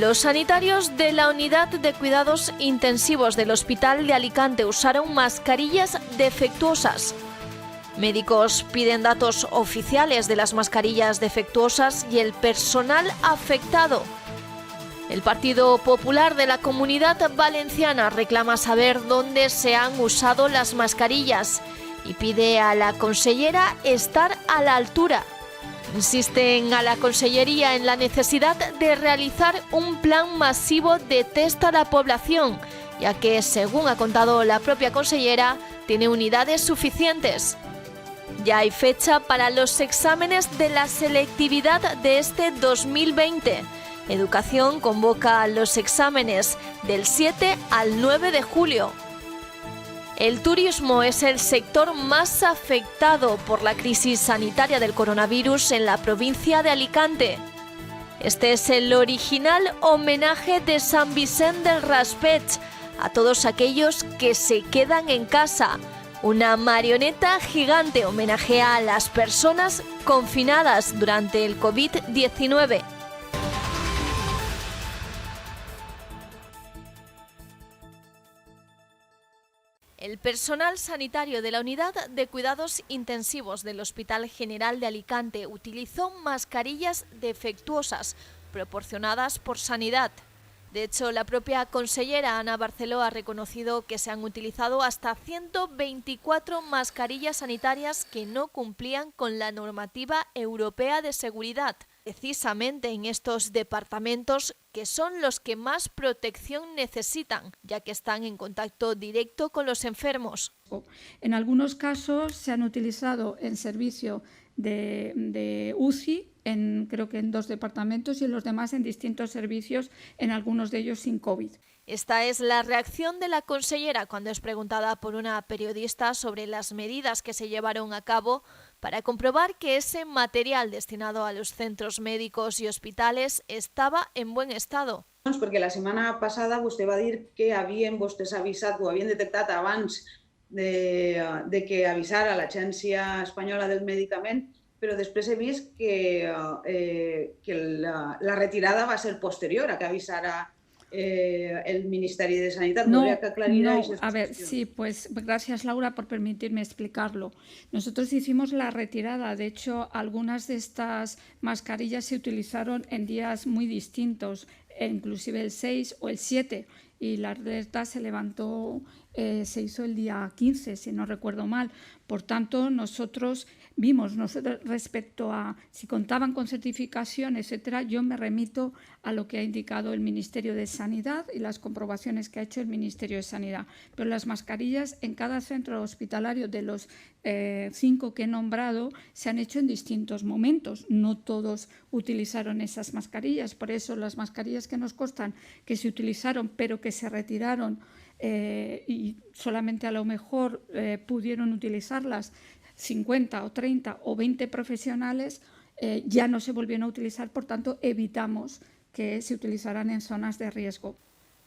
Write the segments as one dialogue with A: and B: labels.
A: Los sanitarios de la unidad de cuidados intensivos del Hospital de Alicante usaron mascarillas defectuosas. Médicos piden datos oficiales de las mascarillas defectuosas y el personal afectado. El Partido Popular de la Comunidad Valenciana reclama saber dónde se han usado las mascarillas y pide a la consellera estar a la altura. Insisten a la Consellería en la necesidad de realizar un plan masivo de test a la población, ya que, según ha contado la propia consellera, tiene unidades suficientes. Ya hay fecha para los exámenes de la selectividad de este 2020. Educación convoca los exámenes del 7 al 9 de julio. El turismo es el sector más afectado por la crisis sanitaria del coronavirus en la provincia de Alicante. Este es el original homenaje de San Vicente del Raspeig a todos aquellos que se quedan en casa. Una marioneta gigante homenajea a las personas confinadas durante el COVID-19. El personal sanitario de la Unidad de Cuidados Intensivos del Hospital General de Alicante utilizó mascarillas defectuosas proporcionadas por Sanidad. De hecho, la propia consellera Ana Barceló ha reconocido que se han utilizado hasta 124 mascarillas sanitarias que no cumplían con la normativa europea de seguridad. Precisamente en estos departamentos que son los que más protección necesitan, ya que están en contacto directo con los enfermos.
B: En algunos casos se han utilizado en servicio de UCI, creo que en 2 departamentos, y en los demás en distintos servicios, en algunos de ellos sin COVID.
A: Esta es la reacción de la consellera cuando es preguntada por una periodista sobre las medidas que se llevaron a cabo para comprobar que ese material destinado a los centros médicos i hospitals estava en buen estado.
C: Perquè la setmana passada vostè va dir que havien vostès avisat o havien detectat abans de que avisara l'Agència Espanyola del Medicament, però després he vist que la retirada va ser posterior a que avisara el Ministerio de Sanidad.
B: No, a ver, sí, pues gracias Laura por permitirme explicarlo. Nosotros hicimos la retirada, de hecho algunas de estas mascarillas se utilizaron en días muy distintos, inclusive el 6 o el 7, y la alerta se levantó, se hizo el día 15, si no recuerdo mal. Por tanto, nosotros vimos, respecto a si contaban con certificación, etcétera, yo me remito a lo que ha indicado el Ministerio de Sanidad y las comprobaciones que ha hecho el Ministerio de Sanidad. Pero las mascarillas en cada centro hospitalario de los 5 que he nombrado se han hecho en distintos momentos. No todos utilizaron esas mascarillas. Por eso las mascarillas que nos constan que se utilizaron pero que se retiraron y solamente a lo mejor pudieron utilizarlas 50 o 30 o 20 profesionales, ya no se volvieron a utilizar, por tanto evitamos que se utilizaran en zonas de riesgo.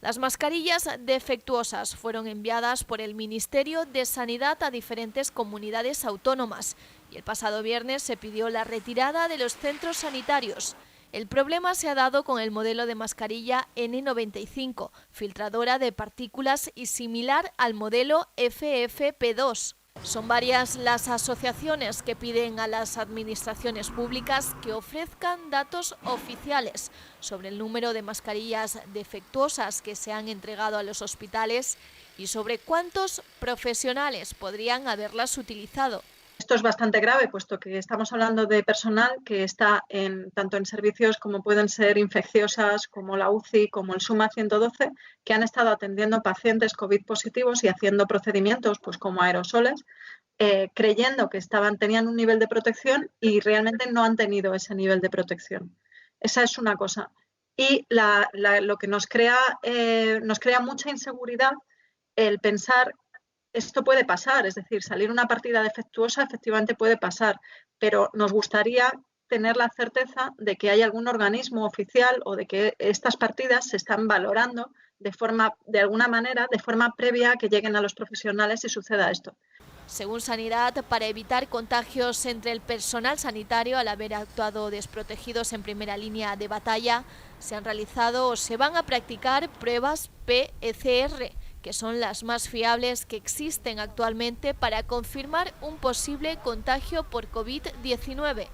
A: Las mascarillas defectuosas fueron enviadas por el Ministerio de Sanidad a diferentes comunidades autónomas y el pasado viernes se pidió la retirada de los centros sanitarios. El problema se ha dado con el modelo de mascarilla N95, filtradora de partículas y similar al modelo FFP2. Son varias las asociaciones que piden a las administraciones públicas que ofrezcan datos oficiales sobre el número de mascarillas defectuosas que se han entregado a los hospitales y sobre cuántos profesionales podrían haberlas utilizado.
D: Esto es bastante grave, puesto que estamos hablando de personal que está tanto en servicios como pueden ser infecciosas, como la UCI, como el SUMA 112, que han estado atendiendo pacientes COVID positivos y haciendo procedimientos pues, como aerosoles, creyendo que tenían un nivel de protección y realmente no han tenido ese nivel de protección. Esa es una cosa. Y lo que nos crea mucha inseguridad el pensar esto puede pasar, es decir, salir una partida defectuosa efectivamente puede pasar, pero nos gustaría tener la certeza de que hay algún organismo oficial o de que estas partidas se están valorando de alguna manera, de forma previa a que lleguen a los profesionales y suceda esto.
A: Según Sanidad, para evitar contagios entre el personal sanitario al haber actuado desprotegidos en primera línea de batalla, se han realizado o se van a practicar pruebas PCR, que son las más fiables que existen actualmente para confirmar un posible contagio por COVID-19.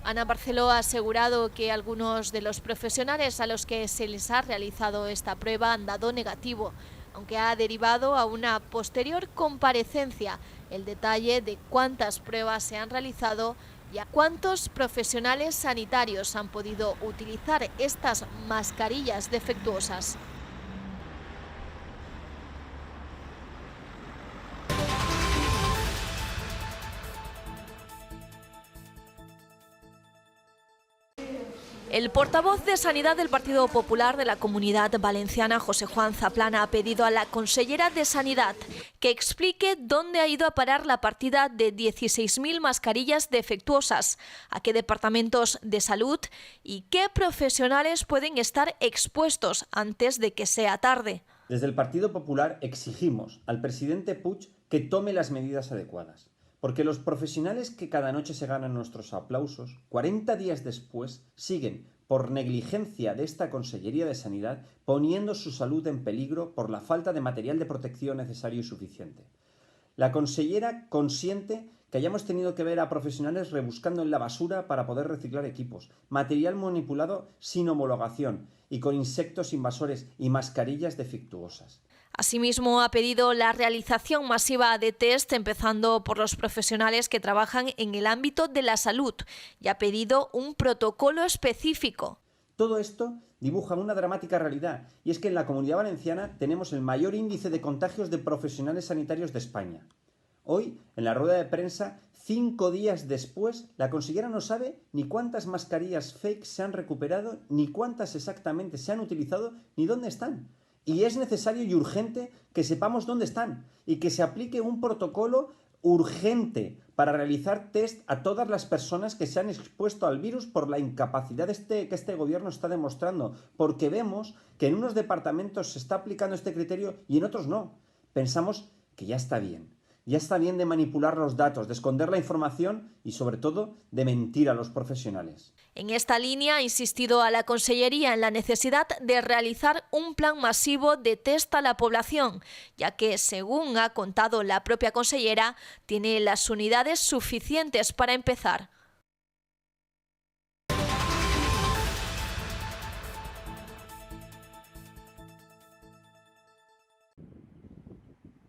A: Ana Barceló ha asegurado que algunos de los profesionales a los que se les ha realizado esta prueba han dado negativo, aunque ha derivado a una posterior comparecencia el detalle de cuántas pruebas se han realizado y a cuántos profesionales sanitarios han podido utilizar estas mascarillas defectuosas. El portavoz de Sanidad del Partido Popular de la Comunidad Valenciana, José Juan Zaplana, ha pedido a la consellera de Sanidad que explique dónde ha ido a parar la partida de 16.000 mascarillas defectuosas, a qué departamentos de salud y qué profesionales pueden estar expuestos antes de que sea tarde.
E: Desde el Partido Popular exigimos al presidente Puig que tome las medidas adecuadas. Porque los profesionales que cada noche se ganan nuestros aplausos, 40 días después, siguen, por negligencia de esta Consellería de Sanidad, poniendo su salud en peligro por la falta de material de protección necesario y suficiente. La consellera consiente que hayamos tenido que ver a profesionales rebuscando en la basura para poder reciclar equipos, material manipulado sin homologación y con insectos invasores y mascarillas defectuosas.
A: Asimismo, ha pedido la realización masiva de test, empezando por los profesionales que trabajan en el ámbito de la salud, y ha pedido un protocolo específico.
E: Todo esto dibuja una dramática realidad, y es que en la Comunidad Valenciana tenemos el mayor índice de contagios de profesionales sanitarios de España. Hoy, en la rueda de prensa, 5 días después, la consellera no sabe ni cuántas mascarillas fake se han recuperado, ni cuántas exactamente se han utilizado, ni dónde están. Y es necesario y urgente que sepamos dónde están y que se aplique un protocolo urgente para realizar test a todas las personas que se han expuesto al virus por la incapacidad que este gobierno está demostrando, porque vemos que en unos departamentos se está aplicando este criterio y en otros no. Pensamos que ya está bien. Ya está bien de manipular los datos, de esconder la información y, sobre todo, de mentir a los profesionales.
A: En esta línea ha insistido a la Consellería en la necesidad de realizar un plan masivo de test a la población, ya que, según ha contado la propia consellera, tiene las unidades suficientes para empezar.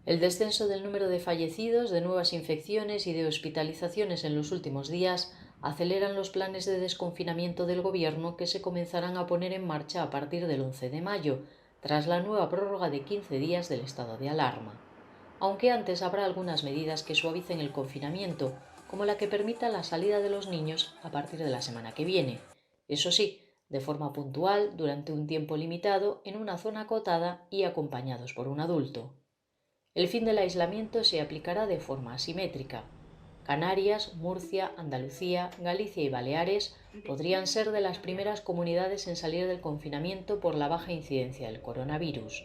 F: El descenso del número de fallecidos, de nuevas infecciones y de hospitalizaciones en los últimos días aceleran los planes de desconfinamiento del Gobierno que se comenzarán a poner en marcha a partir del 11 de mayo, tras la nueva prórroga de 15 días del estado de alarma. Aunque antes habrá algunas medidas que suavicen el confinamiento, como la que permita la salida de los niños a partir de la semana que viene. Eso sí, de forma puntual, durante un tiempo limitado, en una zona acotada y acompañados por un adulto. El fin del aislamiento se aplicará de forma asimétrica. Canarias, Murcia, Andalucía, Galicia y Baleares podrían ser de las primeras comunidades en salir del confinamiento por la baja incidencia del coronavirus.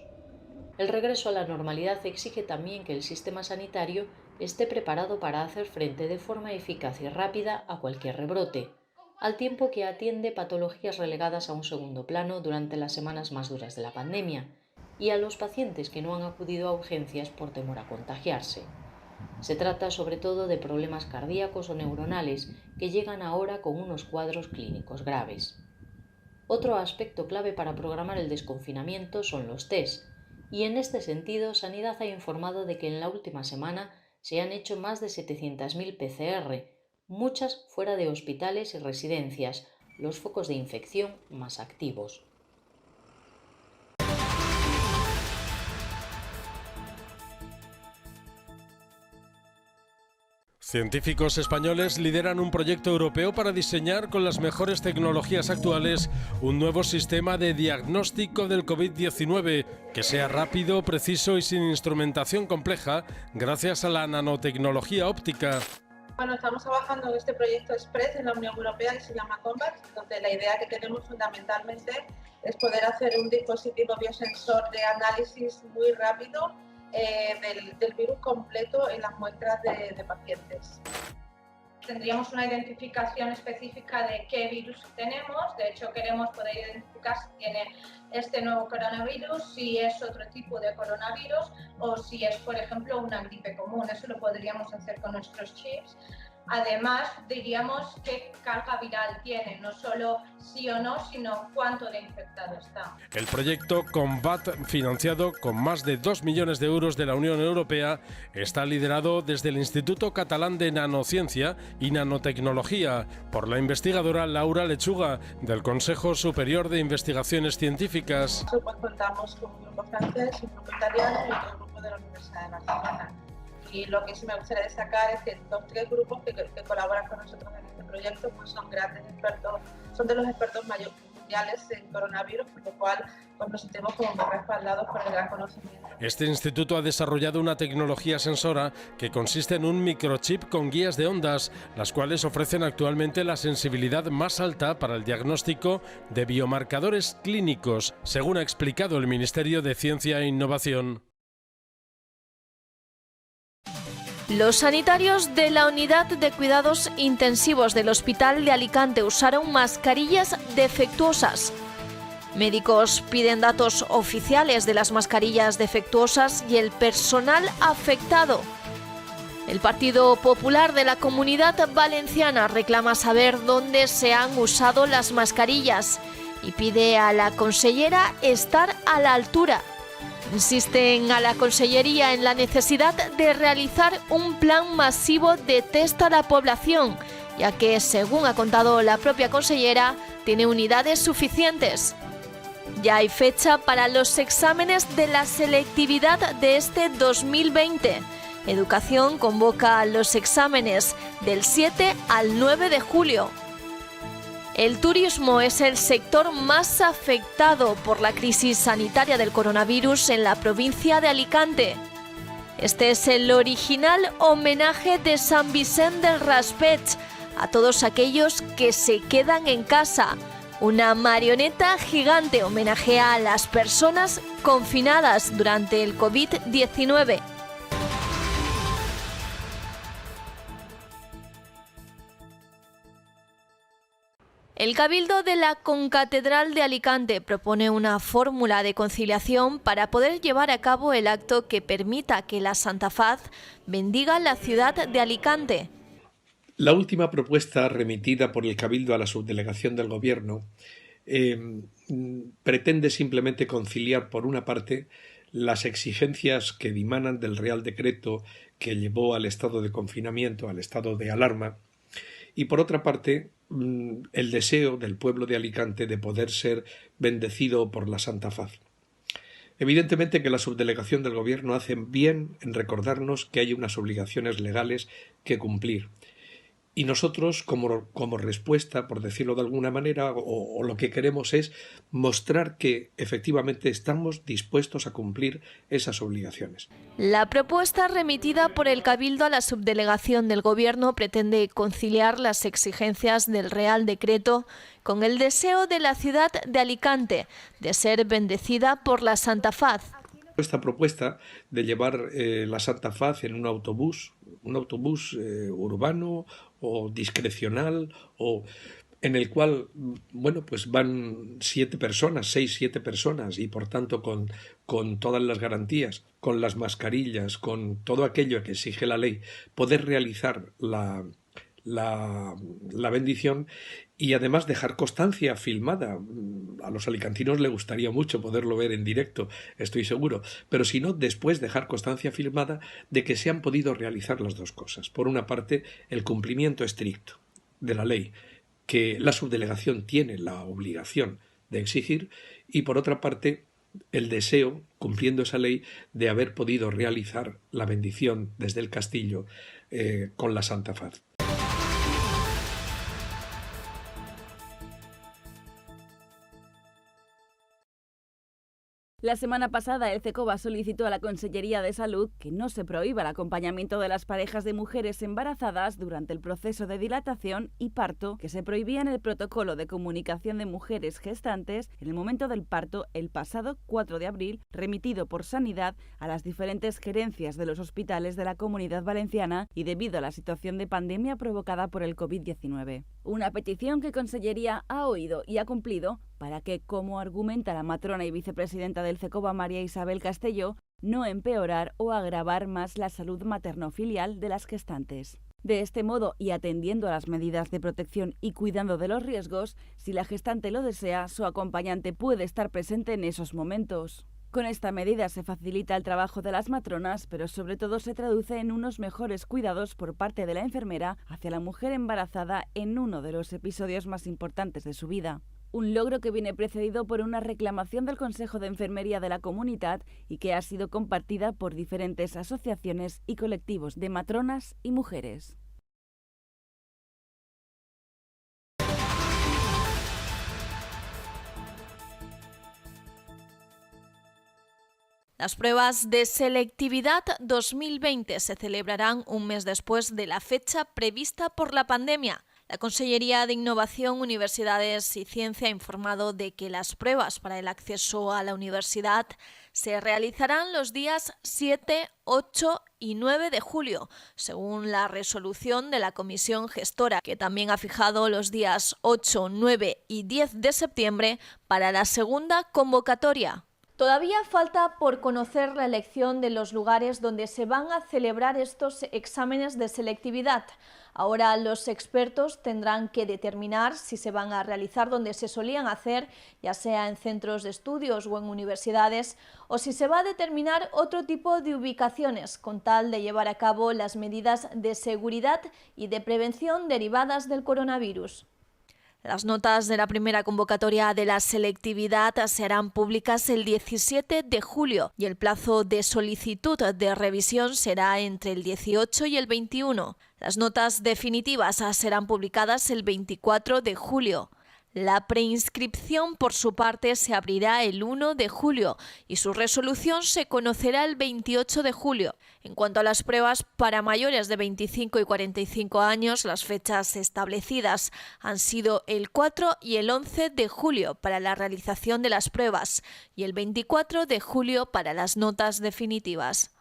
F: El regreso a la normalidad exige también que el sistema sanitario esté preparado para hacer frente de forma eficaz y rápida a cualquier rebrote, al tiempo que atiende patologías relegadas a un segundo plano durante las semanas más duras de la pandemia, y a los pacientes que no han acudido a urgencias por temor a contagiarse. Se trata sobre todo de problemas cardíacos o neuronales que llegan ahora con unos cuadros clínicos graves. Otro aspecto clave para programar el desconfinamiento son los test, y en este sentido Sanidad ha informado de que en la última semana se han hecho más de 700.000 PCR, muchas fuera de hospitales y residencias, los focos de infección más activos.
G: Científicos españoles lideran un proyecto europeo para diseñar con las mejores tecnologías actuales un nuevo sistema de diagnóstico del COVID-19 que sea rápido, preciso y sin instrumentación compleja gracias a la nanotecnología óptica.
H: Bueno, estamos trabajando en este proyecto Express en la Unión Europea que se llama COMVAX, donde la idea que tenemos fundamentalmente es poder hacer un dispositivo biosensor de análisis muy rápido del virus completo en las muestras de pacientes. Tendríamos una identificación específica de qué virus tenemos. De hecho, queremos poder identificar si tiene este nuevo coronavirus, si es otro tipo de coronavirus o si es, por ejemplo, una gripe común. Eso lo podríamos hacer con nuestros chips. Además, diríamos qué carga viral tiene, no solo sí o no, sino cuánto de infectado está.
G: El proyecto COMVAT, financiado con más de 2 millones de euros de la Unión Europea, está liderado desde el Instituto Catalán de Nanociencia y Nanotecnología por la investigadora Laura Lechuga, del Consejo Superior de Investigaciones Científicas.
H: Pues contamos con un grupo francés, un grupo italiano y otro grupo de la Universidad de Barcelona. Y lo que sí me gustaría destacar es que los 3 grupos que colaboran con nosotros en este proyecto pues son grandes expertos, son de los expertos mundiales en coronavirus, por lo cual pues nos sentimos como muy respaldados por el gran conocimiento.
G: Este instituto ha desarrollado una tecnología sensora que consiste en un microchip con guías de ondas, las cuales ofrecen actualmente la sensibilidad más alta para el diagnóstico de biomarcadores clínicos, según ha explicado el Ministerio de Ciencia e Innovación.
A: Los sanitarios de la Unidad de Cuidados Intensivos del Hospital de Alicante usaron mascarillas defectuosas. Médicos piden datos oficiales de las mascarillas defectuosas y el personal afectado. El Partido Popular de la Comunidad Valenciana reclama saber dónde se han usado las mascarillas y pide a la consellera estar a la altura. Insisten a la Consellería en la necesidad de realizar un plan masivo de test a la población, ya que, según ha contado la propia consellera, tiene unidades suficientes. Ya hay fecha para los exámenes de la selectividad de este 2020. Educación convoca los exámenes del 7 al 9 de julio. El turismo es el sector más afectado por la crisis sanitaria del coronavirus en la provincia de Alicante. Este es el original homenaje de Sant Vicent del Raspeig a todos aquellos que se quedan en casa. Una marioneta gigante homenajea a las personas confinadas durante el COVID-19. El Cabildo de la Concatedral de Alicante propone una fórmula de conciliación para poder llevar a cabo el acto que permita que la Santa Faz bendiga la ciudad de Alicante.
I: La última propuesta remitida por el Cabildo a la subdelegación del Gobierno pretende simplemente conciliar, por una parte, las exigencias que dimanan del Real Decreto que llevó al estado de confinamiento, al estado de alarma, y por otra parte, el deseo del pueblo de Alicante de poder ser bendecido por la Santa Faz. Evidentemente que la subdelegación del Gobierno hace bien en recordarnos que hay unas obligaciones legales que cumplir. Y nosotros, como respuesta, por decirlo de alguna manera, o lo que queremos es mostrar que efectivamente estamos dispuestos a cumplir esas obligaciones.
A: La propuesta remitida por el Cabildo a la subdelegación del Gobierno pretende conciliar las exigencias del Real Decreto con el deseo de la ciudad de Alicante de ser bendecida por la Santa Faz.
I: Esta propuesta de llevar la Santa Faz en un autobús urbano o discrecional, o en el cual, bueno, pues van 6, 7 personas, y por tanto con todas las garantías, con las mascarillas, con todo aquello que exige la ley, poder realizar la bendición y además dejar constancia filmada. A los alicantinos les gustaría mucho poderlo ver en directo, estoy seguro, pero si no, después dejar constancia filmada de que se han podido realizar las dos cosas. Por una parte, el cumplimiento estricto de la ley que la subdelegación tiene la obligación de exigir, y por otra parte, el deseo, cumpliendo esa ley, de haber podido realizar la bendición desde el castillo con la Santa Faz.
J: La semana pasada, el CECOBA solicitó a la Consellería de Salud que no se prohíba el acompañamiento de las parejas de mujeres embarazadas durante el proceso de dilatación y parto, que se prohibía en el protocolo de comunicación de mujeres gestantes en el momento del parto el pasado 4 de abril, remitido por Sanidad a las diferentes gerencias de los hospitales de la Comunidad Valenciana y debido a la situación de pandemia provocada por el COVID-19. Una petición que Consellería ha oído y ha cumplido para que, como argumenta la matrona y vicepresidenta del CECOBA, María Isabel Castelló, no empeorar o agravar más la salud materno-filial de las gestantes. De este modo, y atendiendo a las medidas de protección y cuidando de los riesgos, si la gestante lo desea, su acompañante puede estar presente en esos momentos. Con esta medida se facilita el trabajo de las matronas, pero sobre todo se traduce en unos mejores cuidados por parte de la enfermera hacia la mujer embarazada en uno de los episodios más importantes de su vida. Un logro que viene precedido por una reclamación del Consejo de Enfermería de la Comunitat y que ha sido compartida por diferentes asociaciones y colectivos de matronas y mujeres.
A: Las pruebas de selectividad 2020 se celebrarán un mes después de la fecha prevista por la pandemia. La Consellería de Innovación, Universidades y Ciencia ha informado de que las pruebas para el acceso a la universidad se realizarán los días 7, 8 y 9 de julio, según la resolución de la Comisión Gestora, que también ha fijado los días 8, 9 y 10 de septiembre para la segunda convocatoria. Todavía falta por conocer la elección de los lugares donde se van a celebrar estos exámenes de selectividad. Ahora los expertos tendrán que determinar si se van a realizar donde se solían hacer, ya sea en centros de estudios o en universidades, o si se va a determinar otro tipo de ubicaciones, con tal de llevar a cabo las medidas de seguridad y de prevención derivadas del coronavirus. Las notas de la primera convocatoria de la selectividad se harán públicas el 17 de julio y el plazo de solicitud de revisión será entre el 18 y el 21. Las notas definitivas serán publicadas el 24 de julio. La preinscripción, por su parte, se abrirá el 1 de julio y su resolución se conocerá el 28 de julio. En cuanto a las pruebas para mayores de 25 y 45 años, las fechas establecidas han sido el 4 y el 11 de julio para la realización de las pruebas y el 24 de julio para las notas definitivas.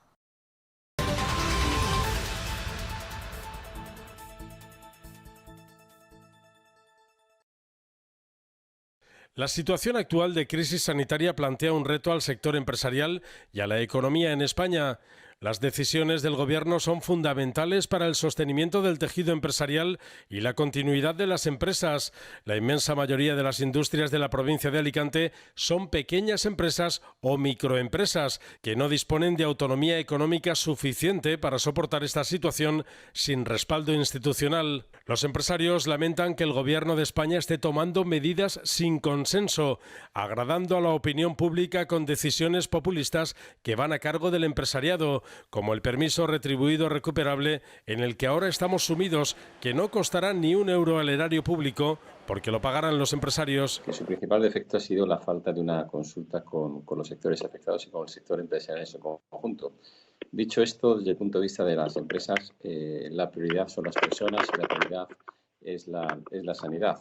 G: La situación actual de crisis sanitaria plantea un reto al sector empresarial y a la economía en España. Las decisiones del Gobierno son fundamentales para el sostenimiento del tejido empresarial y la continuidad de las empresas. La inmensa mayoría de las industrias de la provincia de Alicante son pequeñas empresas o microempresas que no disponen de autonomía económica suficiente para soportar esta situación sin respaldo institucional. Los empresarios lamentan que el Gobierno de España esté tomando medidas sin consenso, agradando a la opinión pública con decisiones populistas que van a cargo del empresariado, como el permiso retribuido recuperable en el que ahora estamos sumidos, que no costará ni un euro al erario público porque lo pagarán los empresarios.
K: Que su principal defecto ha sido la falta de una consulta con los sectores afectados y con el sector empresarial en su conjunto. Dicho esto, desde el punto de vista de las empresas, la prioridad son las personas y la prioridad es la sanidad.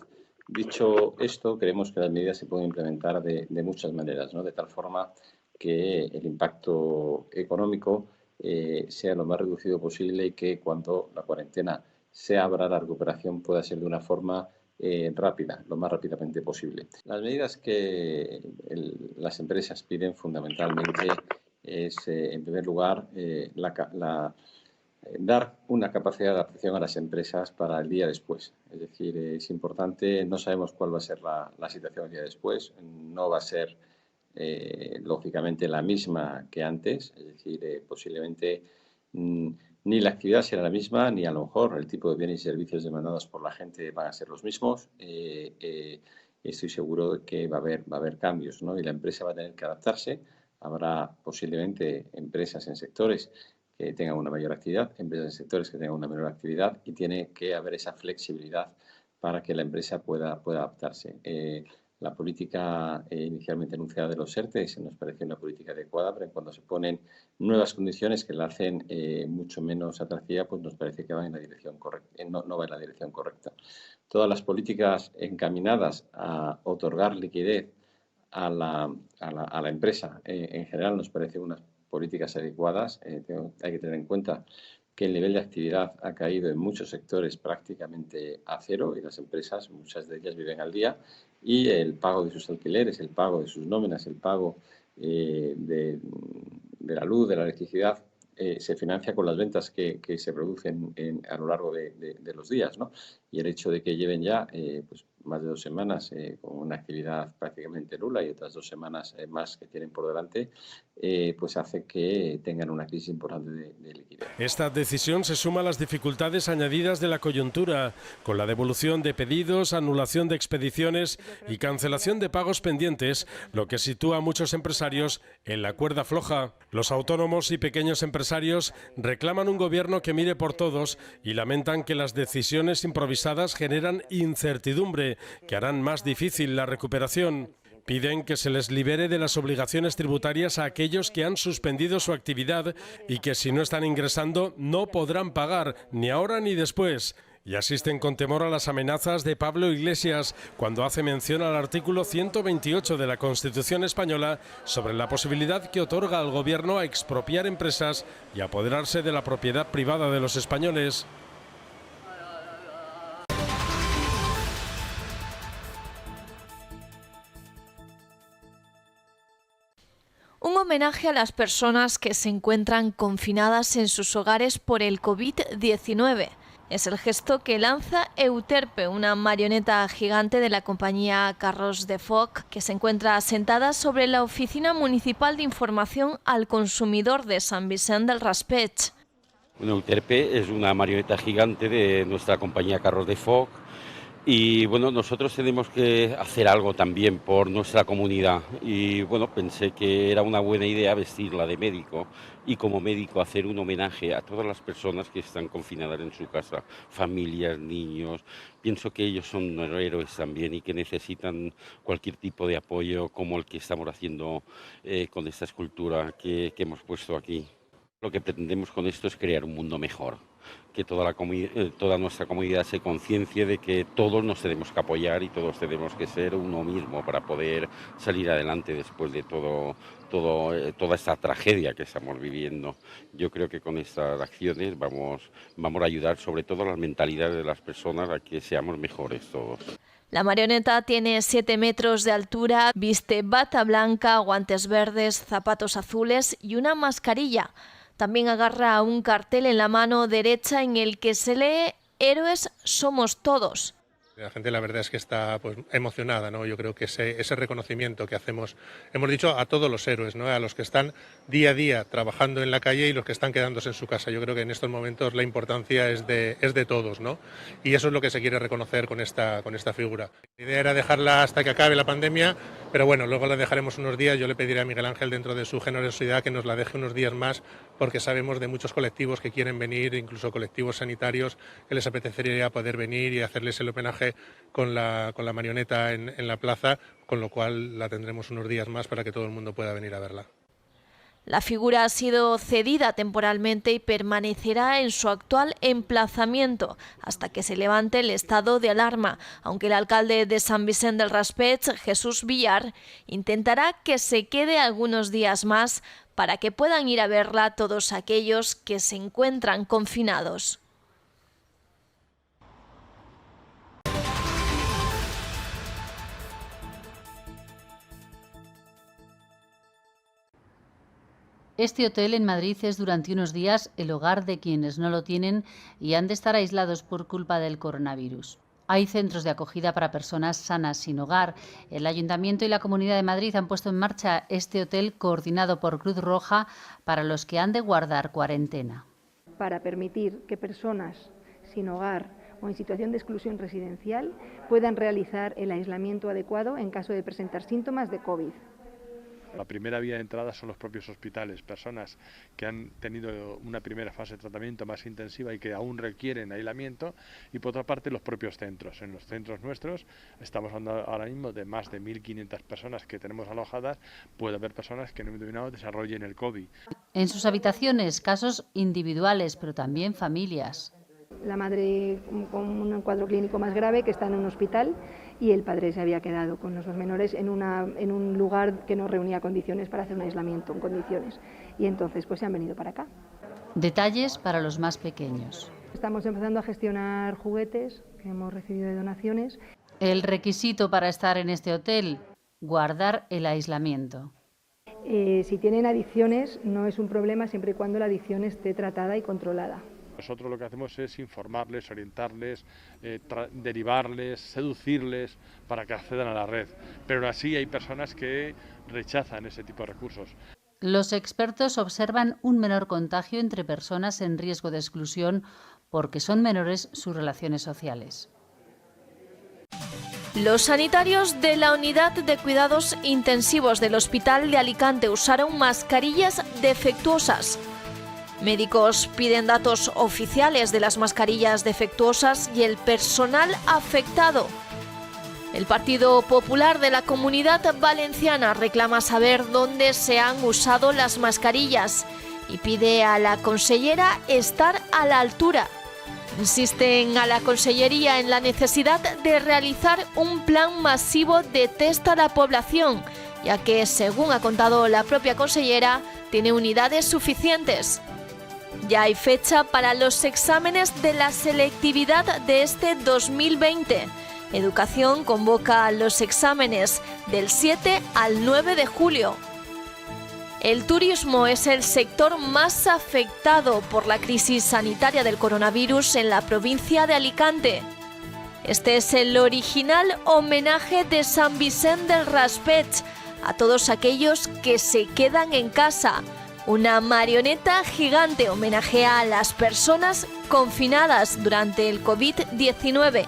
K: Dicho esto, creemos que las medidas se pueden implementar de muchas maneras, ¿no? De tal forma que el impacto económico sea lo más reducido posible y que cuando la cuarentena se abra, la recuperación pueda ser de una forma rápida, lo más rápidamente posible. Las medidas que las empresas piden fundamentalmente es, en primer lugar, dar una capacidad de adaptación a las empresas para el día después. Es decir, es importante, no sabemos cuál va a ser la situación el día después, no va a ser lógicamente la misma que antes, es decir, posiblemente ni la actividad será la misma, ni a lo mejor el tipo de bienes y servicios demandados por la gente van a ser los mismos. Estoy seguro de que va a haber cambios, ¿no? Y la empresa va a tener que adaptarse. Habrá posiblemente empresas en sectores que tengan una mayor actividad, empresas en sectores que tengan una menor actividad y tiene que haber esa flexibilidad para que la empresa pueda adaptarse. La política inicialmente anunciada de los ERTE nos parece una política adecuada, pero cuando se ponen nuevas condiciones que la hacen mucho menos atractiva, pues nos parece que va en la dirección correcta, no va en la dirección correcta. Todas las políticas encaminadas a otorgar liquidez a la empresa en general nos parecen unas políticas adecuadas. Hay que tener en cuenta que el nivel de actividad ha caído en muchos sectores prácticamente a cero y las empresas, muchas de ellas viven al día, y el pago de sus alquileres, el pago de sus nóminas, el pago de la luz, de la electricidad, se financia con las ventas que se producen a lo largo de los días, ¿no? Y el hecho de que lleven ya pues más de 2 semanas con una actividad prácticamente nula y otras 2 semanas más que tienen por delante, pues hace que tengan una crisis importante de liquidez.
G: Esta decisión se suma a las dificultades añadidas de la coyuntura, con la devolución de pedidos, anulación de expediciones y cancelación de pagos pendientes, lo que sitúa a muchos empresarios en la cuerda floja. Los autónomos y pequeños empresarios reclaman un gobierno que mire por todos y lamentan que las decisiones improvisadas generan incertidumbre, que harán más difícil la recuperación. Piden que se les libere de las obligaciones tributarias a aquellos que han suspendido su actividad y que si no están ingresando no podrán pagar, ni ahora ni después. Y asisten con temor a las amenazas de Pablo Iglesias cuando hace mención al artículo 128 de la Constitución española sobre la posibilidad que otorga al gobierno a expropiar empresas y apoderarse de la propiedad privada de los españoles.
A: Un homenaje a las personas que se encuentran confinadas en sus hogares por el COVID-19. Es el gesto que lanza Euterpe, una marioneta gigante de la compañía Carros de Foc, que se encuentra asentada sobre la Oficina Municipal de Información al Consumidor de San Vicente del Raspeig.
L: Euterpe es una marioneta gigante de nuestra compañía Carros de Foc. Y bueno, nosotros tenemos que hacer algo también por nuestra comunidad y bueno, pensé que era una buena idea vestirla de médico y como médico hacer un homenaje a todas las personas que están confinadas en su casa, familias, niños. Pienso que ellos son héroes también y que necesitan cualquier tipo de apoyo como el que estamos haciendo con esta escultura que hemos puesto aquí. Lo que pretendemos con esto es crear un mundo mejor, que toda nuestra comunidad se conciencie de que todos nos tenemos que apoyar y todos tenemos que ser uno mismo para poder salir adelante después de toda esta tragedia que estamos viviendo. Yo creo que con estas acciones vamos a ayudar sobre todo a las mentalidades de las personas a que seamos mejores todos.
A: La marioneta tiene 7 metros de altura, viste bata blanca, guantes verdes, zapatos azules y una mascarilla. También agarra un cartel en la mano derecha en el que se lee «Héroes somos todos».
M: La gente la verdad es que está pues emocionada, ¿no? Yo creo que ese reconocimiento que hacemos, hemos dicho a todos los héroes, ¿no? A los que están día a día trabajando en la calle y los que están quedándose en su casa. Yo creo que en estos momentos la importancia es de todos, ¿no? Y eso es lo que se quiere reconocer con esta figura. La idea era dejarla hasta que acabe la pandemia, pero bueno, luego la dejaremos unos días. Yo le pediré a Miguel Ángel, dentro de su generosidad, que nos la deje unos días más, porque sabemos de muchos colectivos que quieren venir, incluso colectivos sanitarios, que les apetecería poder venir y hacerles el homenaje con la marioneta en la plaza, con lo cual la tendremos unos días más para que todo el mundo pueda venir a verla.
A: La figura ha sido cedida temporalmente y permanecerá en su actual emplazamiento hasta que se levante el estado de alarma, aunque el alcalde de San Vicente del Raspeig, Jesús Villar, intentará que se quede algunos días más para que puedan ir a verla todos aquellos que se encuentran confinados.
N: Este hotel en Madrid es durante unos días el hogar de quienes no lo tienen y han de estar aislados por culpa del coronavirus. Hay centros de acogida para personas sanas sin hogar. El Ayuntamiento y la Comunidad de Madrid han puesto en marcha este hotel coordinado por Cruz Roja para los que han de guardar cuarentena.
O: Para permitir que personas sin hogar o en situación de exclusión residencial puedan realizar el aislamiento adecuado en caso de presentar síntomas de COVID.
P: La primera vía de entrada son los propios hospitales, personas que han tenido una primera fase de tratamiento más intensiva y que aún requieren aislamiento, y por otra parte los propios centros. En los centros nuestros estamos hablando ahora mismo de más de 1.500 personas que tenemos alojadas. Puede haber personas que en un momento determinado desarrollen el COVID.
N: En sus habitaciones, casos individuales, pero también familias.
O: La madre con un cuadro clínico más grave que está en un hospital y el padre se había quedado con los dos menores en un lugar que no reunía condiciones para hacer un aislamiento en condiciones. Y entonces pues se han venido para acá.
N: Detalles para los más pequeños.
O: Estamos empezando a gestionar juguetes que hemos recibido de donaciones.
N: El requisito para estar en este hotel, guardar el aislamiento.
O: Si tienen adicciones no es un problema siempre y cuando la adicción esté tratada y controlada.
P: Nosotros lo que hacemos es informarles, orientarles, derivarles, seducirles para que accedan a la red. Pero aún así hay personas que rechazan ese tipo de recursos.
N: Los expertos observan un menor contagio entre personas en riesgo de exclusión porque son menores sus relaciones sociales.
A: Los sanitarios de la unidad de cuidados intensivos del Hospital de Alicante usaron mascarillas defectuosas. Médicos piden datos oficiales de las mascarillas defectuosas y el personal afectado. El Partido Popular de la Comunidad Valenciana reclama saber dónde se han usado las mascarillas y pide a la consellera estar a la altura. Insisten a la Consellería en la necesidad de realizar un plan masivo de test a la población, ya que, según ha contado la propia consellera, tiene unidades suficientes. Ya hay fecha para los exámenes de la selectividad de este 2020. Educación convoca los exámenes del 7 al 9 de julio. El turismo es el sector más afectado por la crisis sanitaria del coronavirus en la provincia de Alicante. Este es el original homenaje de Sant Vicent del Raspeig a todos aquellos que se quedan en casa. Una marioneta gigante homenajea a las personas confinadas durante el COVID-19.